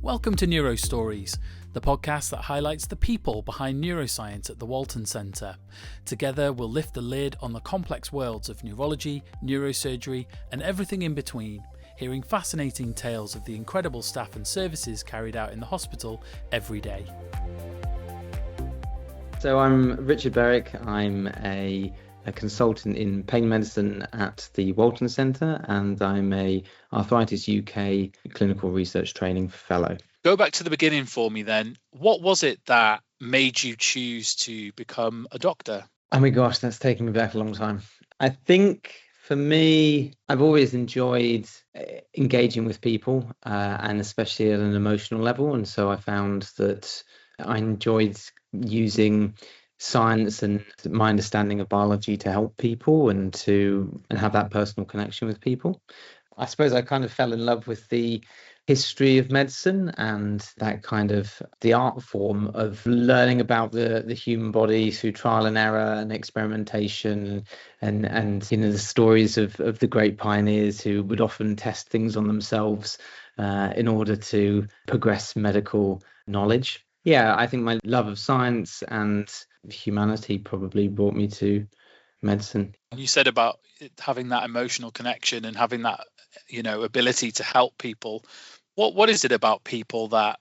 Welcome to Neuro Stories, the podcast that highlights the people behind neuroscience at the Walton Centre. Together, we'll lift the lid on the complex worlds of neurology, neurosurgery, and everything in between, hearing fascinating tales of the incredible staff and services carried out in the hospital every day. So I'm Dr Berwick. I'm a consultant in pain medicine at the Walton Centre, and I'm a Arthritis UK clinical research training fellow. Go back to the beginning for me then. What was it that made you choose to become a doctor? Oh my gosh, that's taken me back a long time. I think for me, I've always enjoyed engaging with people, and especially at an emotional level. And so I found that I enjoyed using science and my understanding of biology to help people and have that personal connection with people. I suppose I kind of fell in love with the history of medicine and that kind of the art form of learning about the human body through trial and error and experimentation and the stories of the great pioneers who would often test things on themselves in order to progress medical knowledge. Yeah, I think my love of science and humanity probably brought me to medicine. You said about having that emotional connection and having that, ability to help people. What is it about people that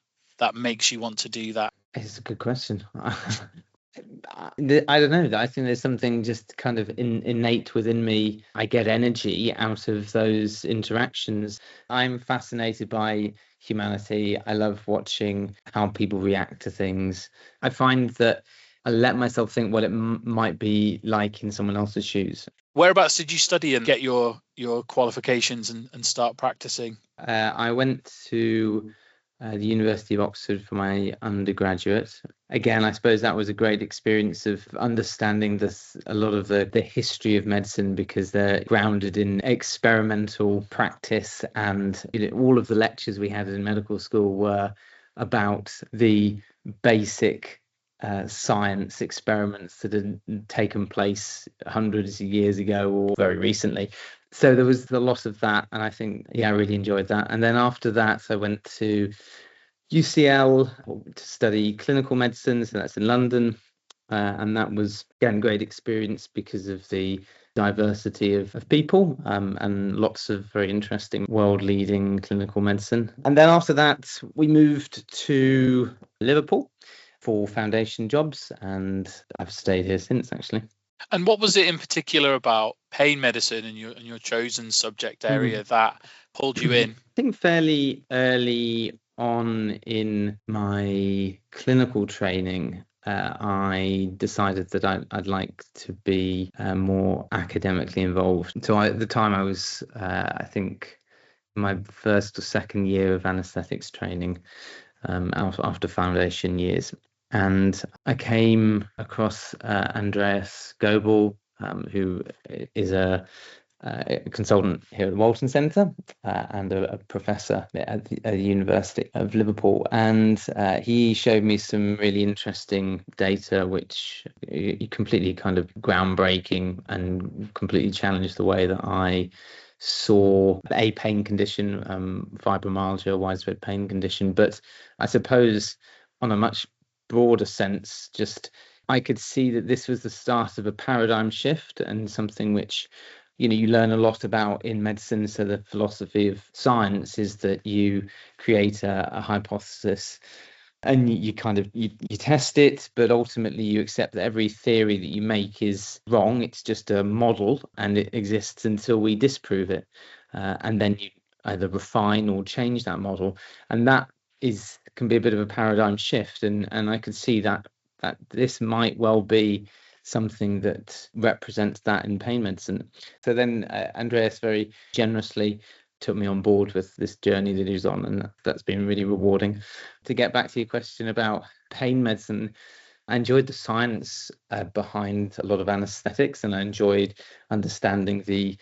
makes you want to do that? It's a good question. I don't know. I think there's something just kind of innate within me. I get energy out of those interactions. I'm fascinated by humanity. I love watching how people react to things. I find that I let myself think what it might be like in someone else's shoes. Whereabouts did you study and get your qualifications and start practicing? I went to the University of Oxford for my undergraduate. Again, I suppose that was a great experience of understanding a lot of the history of medicine, because they're grounded in experimental practice, and all of the lectures we had in medical school were about the basic science experiments that had taken place hundreds of years ago or very recently. So there was a lot of that, and I think, I really enjoyed that. And then after that, I went to UCL to study clinical medicine, so that's in London, and that was, again, a great experience because of the diversity of people and lots of very interesting world-leading clinical medicine. And then after that, we moved to Liverpool for foundation jobs, and I've stayed here since, actually. And what was it in particular about pain medicine and your chosen subject area that pulled you in? I think fairly early on in my clinical training, I decided that I'd like to be more academically involved. So at the time I was, I think, my first or second year of anaesthetics training after foundation years. And I came across Andreas Goebel, who is a consultant here at the Walton Centre and a professor at the University of Liverpool. And he showed me some really interesting data, which completely kind of groundbreaking and completely challenged the way that I saw a pain condition, fibromyalgia, widespread pain condition. But I suppose on a much broader sense, just I could see that this was the start of a paradigm shift and something which you learn a lot about in medicine. So the philosophy of science is that you create a hypothesis and you test it, but ultimately you accept that every theory that you make is wrong. It's just a model and it exists until we disprove it, and then you either refine or change that model, and that can be a bit of a paradigm shift, and I could see that this might well be something that represents that in pain medicine. So then Andreas very generously took me on board with this journey that he's on, and that's been really rewarding. To get back to your question about pain medicine, I enjoyed the science behind a lot of anaesthetics, and I enjoyed understanding the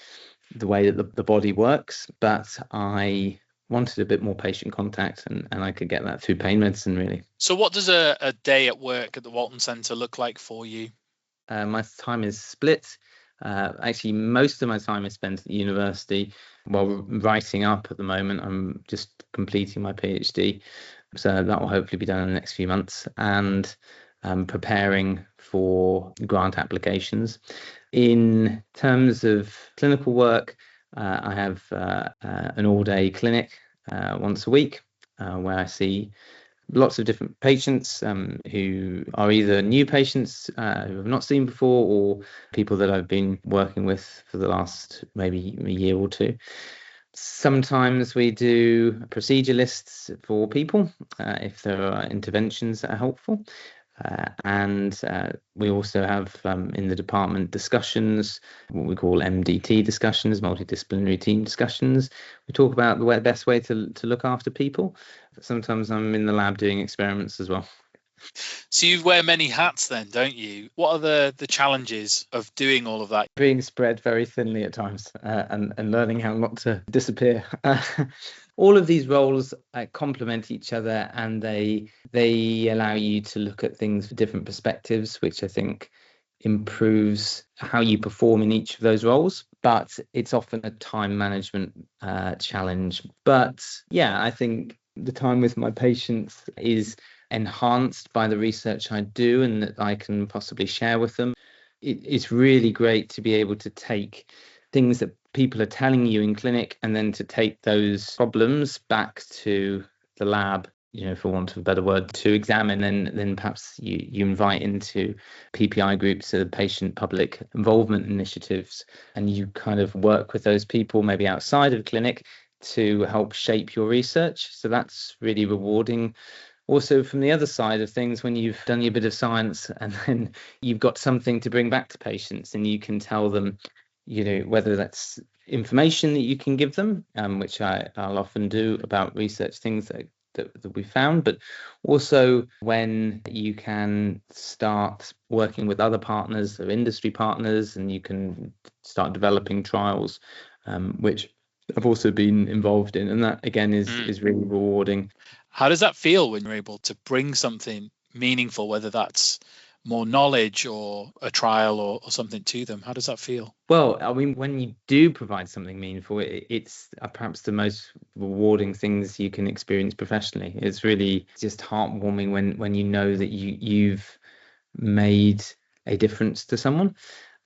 way that the body works, but I wanted a bit more patient contact, and I could get that through pain medicine, really. So what does a day at work at the Walton Centre look like for you? My time is split. Actually, most of my time is spent at university while writing up at the moment. I'm just completing my PhD. So that will hopefully be done in the next few months, and preparing for grant applications. In terms of clinical work, I have an all-day clinic once a week where I see lots of different patients who are either new patients who I've not seen before, or people that I've been working with for the last maybe a year or two. Sometimes we do procedure lists for people if there are interventions that are helpful. And we also have in the department discussions, what we call MDT discussions, multidisciplinary team discussions. We talk about the best way to look after people. Sometimes I'm in the lab doing experiments as well. So you wear many hats then, don't you? What are the challenges of doing all of that? Being spread very thinly at times and learning how not to disappear. All of these roles complement each other, and they allow you to look at things from different perspectives, which I think improves how you perform in each of those roles. But it's often a time management challenge. But yeah, I think the time with my patients is enhanced by the research I do and that I can possibly share with them. It's really great to be able to take things that people are telling you in clinic and then to take those problems back to the lab, for want of a better word, to examine, and then perhaps you invite into PPI groups, patient public involvement initiatives, and you kind of work with those people maybe outside of clinic to help shape your research. So that's really rewarding. Also, from the other side of things, when you've done your bit of science and then you've got something to bring back to patients, and you can tell them, whether that's information that you can give them, which I'll often do about research things that we found, but also when you can start working with other partners or industry partners, and you can start developing trials, which I've also been involved in, and that again is really rewarding. How does that feel when you're able to bring something meaningful, whether that's more knowledge or a trial or something to them? How does that feel? Well, I mean, when you do provide something meaningful, it's perhaps the most rewarding things you can experience professionally. It's really just heartwarming when you know that you've made a difference to someone.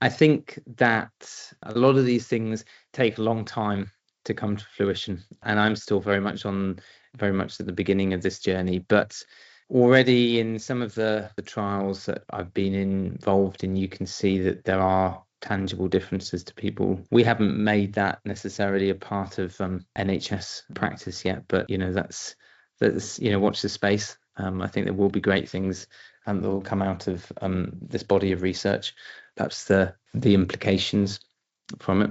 I think that a lot of these things take a long time to come to fruition, and I'm still very much at the beginning of this journey, but already in some of the trials that I've been involved in, you can see that there are tangible differences to people. We haven't made that necessarily a part of NHS practice yet, but that's watch the space. I think there will be great things that will come out of this body of research, perhaps the implications from it.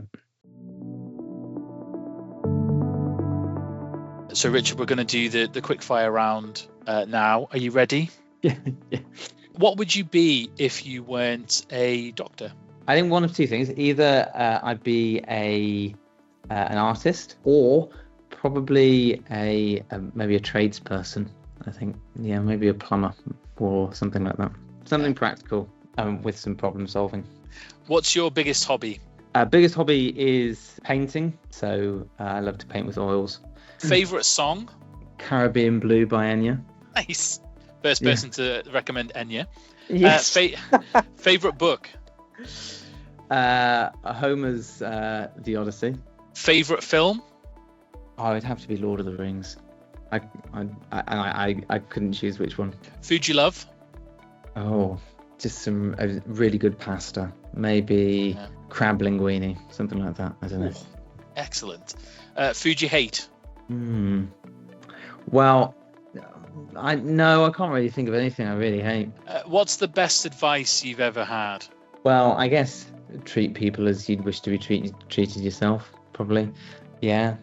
So Richard, we're going to do the quick fire round now. Are you ready? Yeah. What would you be if you weren't a doctor? I think one of two things. Either I'd be an artist, or probably maybe a tradesperson. I think, maybe a plumber or something like that. Something practical with some problem solving. What's your biggest hobby? Biggest hobby is painting. So I love to paint with oils. Favorite song? Caribbean Blue by Enya. Nice. First person to recommend Enya. Yes. Favorite book? Homer's The Odyssey. Favorite film? Oh, it'd have to be Lord of the Rings. I couldn't choose which one. Food you love? Oh, just some really good pasta. Maybe crab linguine, something like that. I don't know. Excellent. Food you hate? Well, I can't really think of anything I really hate. What's the best advice you've ever had? Well, I guess treat people as you'd wish to be treated yourself, probably. Yeah.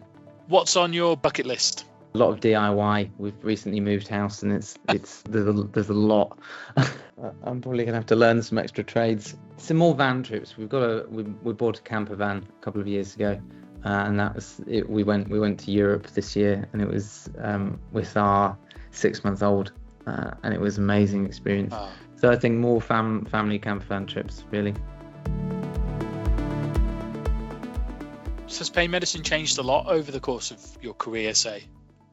What's on your bucket list? A lot of DIY. We've recently moved house, and there's a lot. I'm probably gonna have to learn some extra trades. Some more van trips. We bought a camper van a couple of years ago, and that was it. We went to Europe this year, and it was with our 6-month-old, and it was an amazing experience. So I think more family camper van trips, really. Has pain medicine changed a lot over the course of your career, say?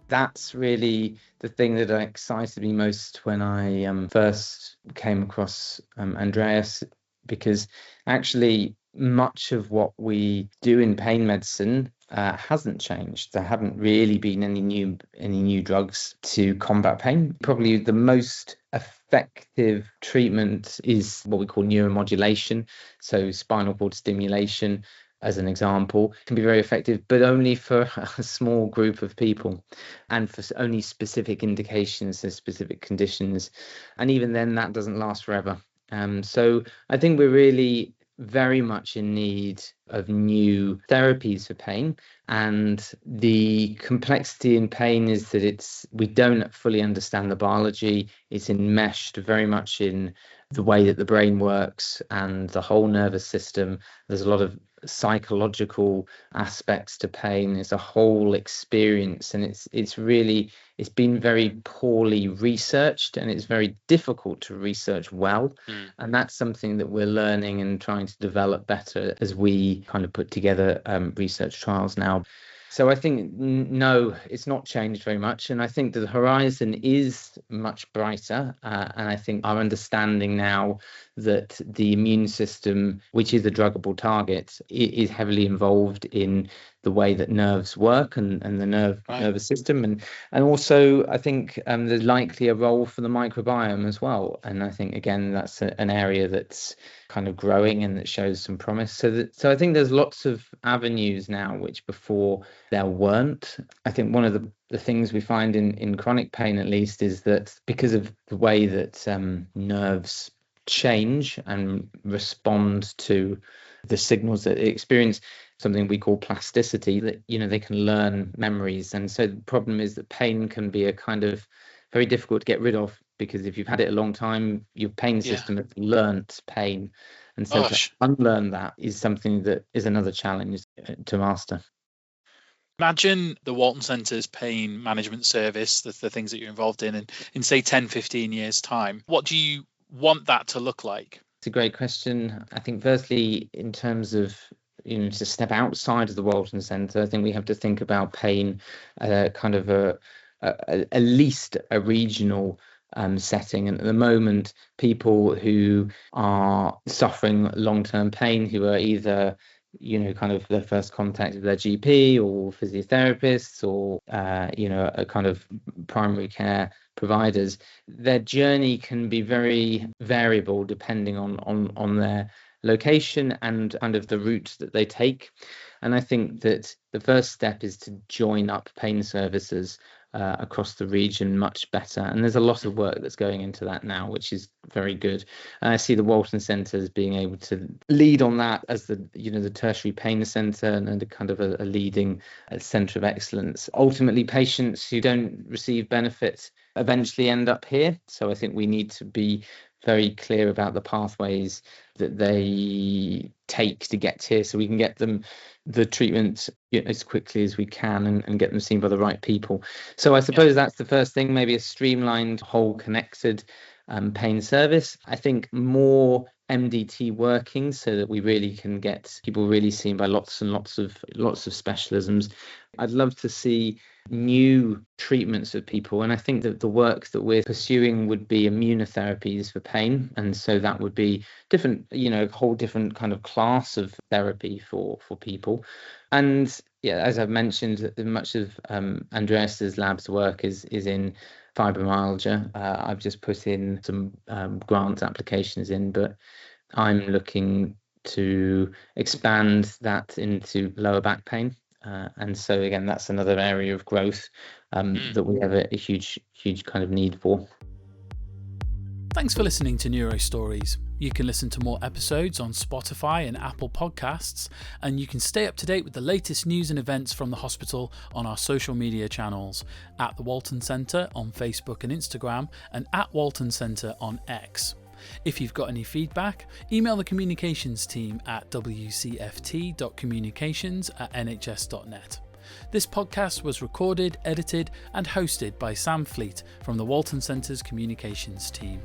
That's really the thing that excited me most when I first came across Andreas, because actually much of what we do in pain medicine hasn't changed. There haven't really been any new drugs to combat pain. Probably the most effective treatment is what we call neuromodulation, so spinal cord stimulation, as an example, can be very effective, but only for a small group of people and for only specific indications and specific conditions. And even then, that doesn't last forever. So I think we're really very much in need of new therapies for pain. And the complexity in pain is that we don't fully understand the biology. It's enmeshed very much in the way that the brain works and the whole nervous system. There's a lot of psychological aspects to pain. It's a whole experience, and it's been very poorly researched, and it's very difficult to research well. And that's something that we're learning and trying to develop better as we kind of put together research trials now. So I think, no, it's not changed very much. And I think that the horizon is much brighter. And I think our understanding now that the immune system, which is a druggable target, is heavily involved in the way that nerves work and the nervous system. And also, I think there's likely a role for the microbiome as well. And I think, again, that's an area that's kind of growing and that shows some promise. So I think there's lots of avenues now which before there weren't. I think one of the things we find in chronic pain, at least, is that because of the way that nerves change and respond to the signals that they experience, something we call plasticity, that they can learn memories. And so the problem is that pain can be a kind of very difficult to get rid of, because if you've had it a long time, your pain system has learnt pain. And so to unlearn that is something that is another challenge to master. Imagine the Walton Centre's pain management service, the things that you're involved in say 10, 15 years time. What do you want that to look like? It's a great question. I think firstly, in terms of to step outside of the Walton Centre, I think we have to think about pain kind of at least a regional setting. And at the moment, people who are suffering long-term pain, who are either kind of their first contact with their GP or physiotherapists or a kind of primary care providers, their journey can be very variable depending on their location and kind of the route that they take. And I think that the first step is to join up pain services across the region much better. And there's a lot of work that's going into that now, which is very good. And I see the Walton Centre as being able to lead on that as the tertiary pain centre and a kind of a leading centre of excellence. Ultimately, patients who don't receive benefit eventually end up here. So I think we need to be very clear about the pathways that they take to get here, so we can get them the treatment as quickly as we can and get them seen by the right people. So I suppose that's the first thing, maybe a streamlined, whole connected pain service. I think more MDT working so that we really can get people really seen by lots and lots of specialisms. I'd love to see new treatments of people, and I think that the work that we're pursuing would be immunotherapies for pain, and so that would be different, a whole different kind of class of therapy for people. And as I've mentioned, much of Andreas's lab's work is in fibromyalgia. I've just put in some grant applications in, but I'm looking to expand that into lower back pain. And so again, that's another area of growth that we have a huge kind of need for. Thanks for listening to Neuro Stories. You can listen to more episodes on Spotify and Apple Podcasts, and you can stay up to date with the latest news and events from the hospital on our social media channels, at the Walton Centre on Facebook and Instagram, and at Walton Centre on X. If you've got any feedback, email the communications team at wcft.communications@nhs.net. This podcast was recorded, edited and hosted by Sam Fleet from the Walton Centre's communications team.